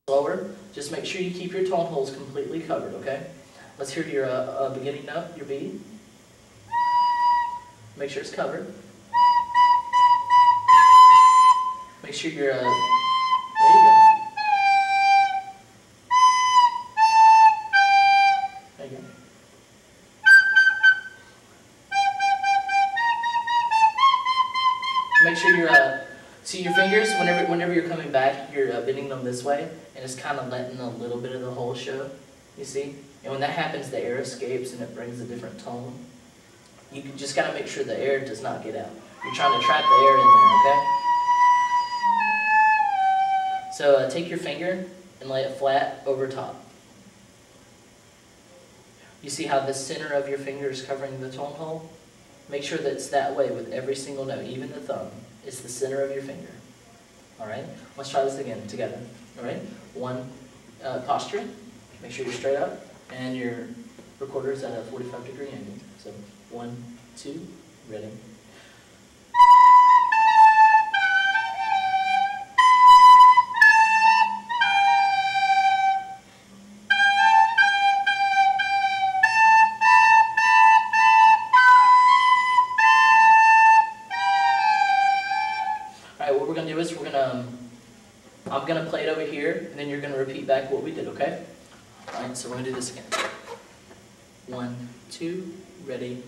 Slower. Just make sure you keep your tone holes completely covered, okay? Let's hear your beginning note, your B. Make sure it's covered. Make sure you're, there you go. There you go. Make sure you're, see your fingers, whenever you're coming back, you're bending them this way, and it's kind of letting a little bit of the hole show, you see? And when that happens, the air escapes and it brings a different tone. You just got to make sure the air does not get out. You're trying to trap the air in there, okay? So take your finger and lay it flat over top. You see how the center of your finger is covering the tone hole? Make sure that it's that way with every single note, even the thumb. It's the center of your finger. All right? Let's try this again together. All right? One, posture. Make sure you're straight up, and your recorder is at a 45-degree angle. So 1, 2, ready. Alright, what we're going to do is I'm going to play it over here, and then you're going to repeat back what we did, okay? Alright, so we're going to do this again. 1, 2, ready.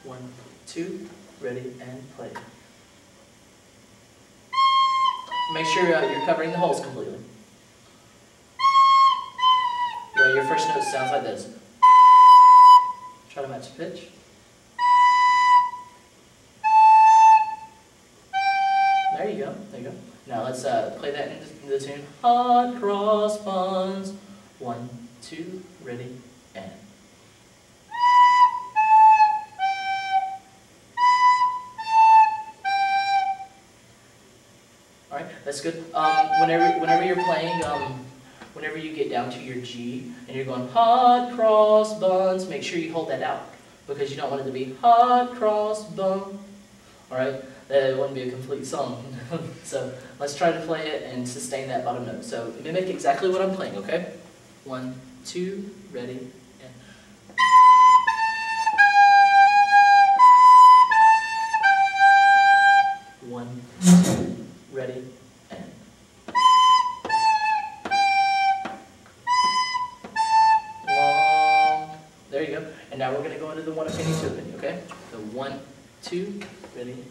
1, 2, ready, and play. Make sure you're covering the holes completely. Yeah, your first note sounds like this. Try to match the pitch. There you go, there you go. Now let's play that into the tune. Hot cross buns. 1, 2, ready, and. Alright, that's good. Whenever you're playing, whenever you get down to your G and you're going hot cross buns, make sure you hold that out because you don't want it to be hot cross bun. Alright, that wouldn't be a complete song. So let's try to play it and sustain that bottom note. So mimic exactly what I'm playing, okay? 1, 2, ready, and. One, two, ready, and. Long. There you go. And now we're going to go into the 1 a penny, 2 a penny, okay? So 1, 2, ready, and.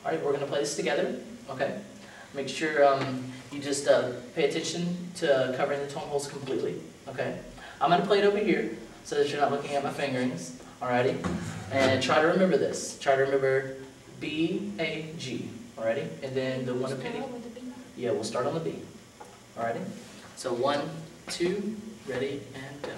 Alright, we're going to play this together, okay? Make sure you just pay attention to covering the tone holes completely, okay? I'm going to play it over here so that you're not looking at my fingerings, alrighty? And try to remember this. Try to remember B, A, G, alrighty? And then the 1 a penny. Yeah, we'll start on the B, alrighty? So 1, 2, ready, and go.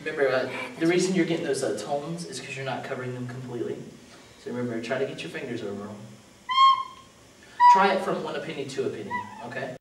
Remember, the reason you're getting those tones is because you're not covering them completely. So remember, try to get your fingers over them. Try it from 1 a penny, 2 a penny, okay?